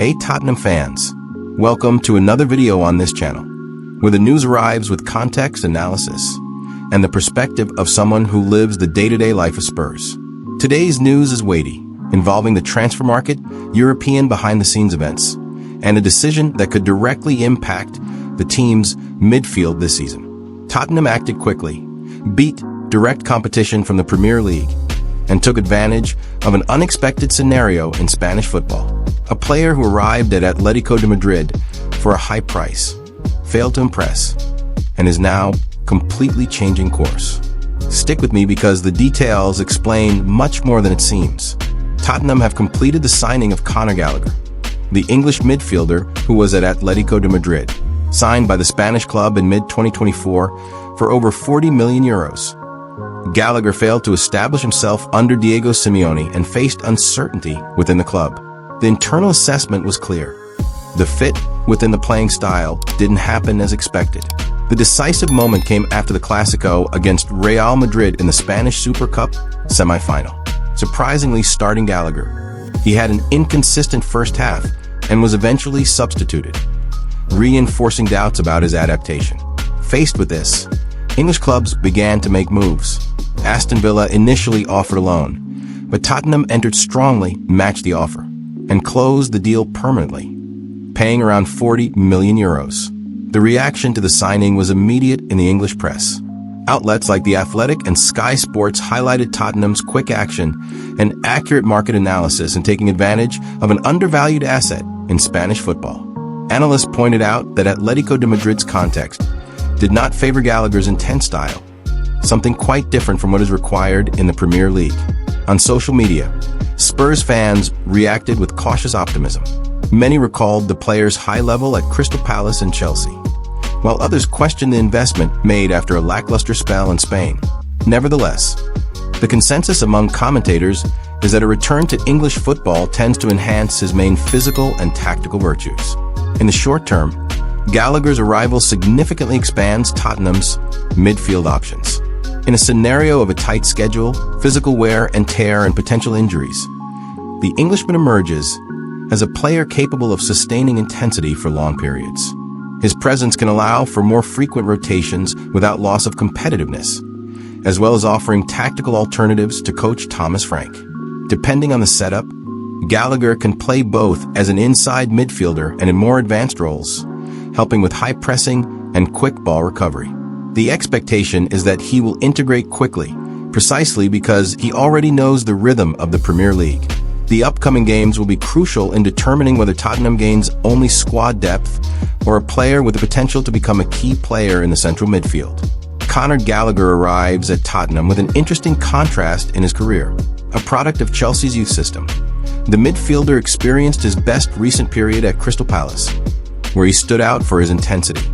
Hey Tottenham fans, welcome to another video on this channel, where the news arrives with context, analysis, and the perspective of someone who lives the day-to-day life of Spurs. Today's news is weighty, involving the transfer market, European behind-the-scenes events, and a decision that could directly impact the team's midfield this season. Tottenham acted quickly, beat direct competition from the Premier League, and took advantage of an unexpected scenario in Spanish football. A player who arrived at Atletico de Madrid for a high price, failed to impress, and is now completely changing course. Stick with me because the details explain much more than it seems. Tottenham have completed the signing of Conor Gallagher, the English midfielder who was at Atletico de Madrid, signed by the Spanish club in mid-2024 for over 40 million euros. Gallagher failed to establish himself under Diego Simeone and faced uncertainty within the club. The internal assessment was clear. The fit within the playing style didn't happen as expected. The decisive moment came after the Clásico against Real Madrid in the Spanish Super Cup semi-final. Surprisingly, starting Gallagher, he had an inconsistent first half and was eventually substituted, reinforcing doubts about his adaptation. Faced with this, English clubs began to make moves. Aston Villa initially offered a loan, but Tottenham entered strongly, matched the offer, and closed the deal permanently, paying around 40 million euros. The reaction to the signing was immediate in the English press. Outlets like The Athletic and Sky Sports highlighted Tottenham's quick action and accurate market analysis in taking advantage of an undervalued asset in Spanish football. Analysts pointed out that Atletico de Madrid's context did not favor Gallagher's intense style, something quite different from what is required in the Premier League. On social media, Spurs fans reacted with cautious optimism. Many recalled the player's high level at Crystal Palace and Chelsea, while others questioned the investment made after a lackluster spell in Spain. Nevertheless, the consensus among commentators is that a return to English football tends to enhance his main physical and tactical virtues. In the short term, Gallagher's arrival significantly expands Tottenham's midfield options. In a scenario of a tight schedule, physical wear and tear, and potential injuries, the Englishman emerges as a player capable of sustaining intensity for long periods. His presence can allow for more frequent rotations without loss of competitiveness, as well as offering tactical alternatives to coach Thomas Frank. Depending on the setup, Gallagher can play both as an inside midfielder and in more advanced roles, helping with high pressing and quick ball recovery. The expectation is that he will integrate quickly, precisely because he already knows the rhythm of the Premier League. The upcoming games will be crucial in determining whether Tottenham gains only squad depth or a player with the potential to become a key player in the central midfield. Conor Gallagher arrives at Tottenham with an interesting contrast in his career. A product of Chelsea's youth system, the midfielder experienced his best recent period at Crystal Palace, where he stood out for his intensity,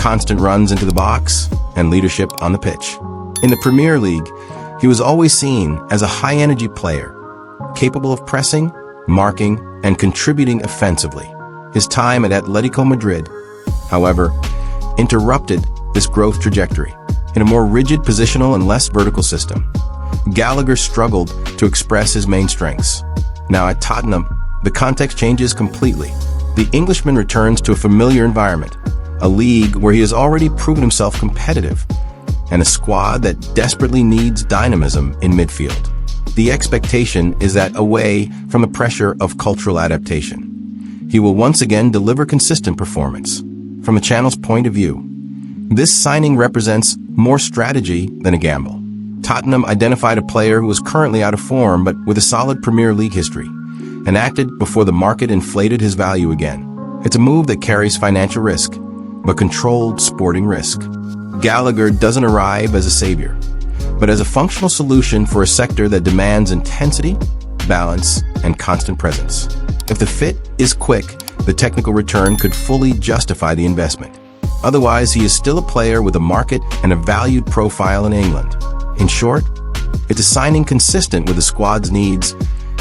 constant runs into the box, and leadership on the pitch. In the Premier League, he was always seen as a high-energy player, capable of pressing, marking, and contributing offensively. His time at Atletico Madrid, however, interrupted this growth trajectory. In a more rigid positional and less vertical system, Gallagher struggled to express his main strengths. Now at Tottenham, the context changes completely. The Englishman returns to a familiar environment, a league where he has already proven himself competitive, and a squad that desperately needs dynamism in midfield. The expectation is that away from the pressure of cultural adaptation, he will once again deliver consistent performance. From the channel's point of view, this signing represents more strategy than a gamble. Tottenham identified a player who was currently out of form but with a solid Premier League history, and acted before the market inflated his value again. It's a move that carries financial risk, but controlled sporting risk. Gallagher doesn't arrive as a savior, but as a functional solution for a sector that demands intensity, balance, and constant presence. If the fit is quick, the technical return could fully justify the investment. Otherwise, he is still a player with a market and a valued profile in England. In short, it's a signing consistent with the squad's needs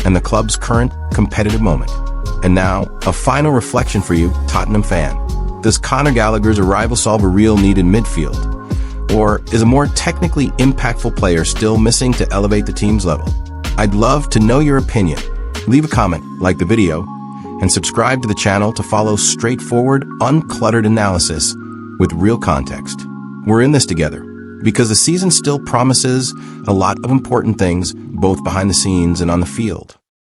and the club's current competitive moment. And now, a final reflection for you, Tottenham fan. Does Conor Gallagher's arrival solve a real need in midfield? Or is a more technically impactful player still missing to elevate the team's level? I'd love to know your opinion. Leave a comment, like the video, and subscribe to the channel to follow straightforward, uncluttered analysis with real context. We're in this together because the season still promises a lot of important things, both behind the scenes and on the field.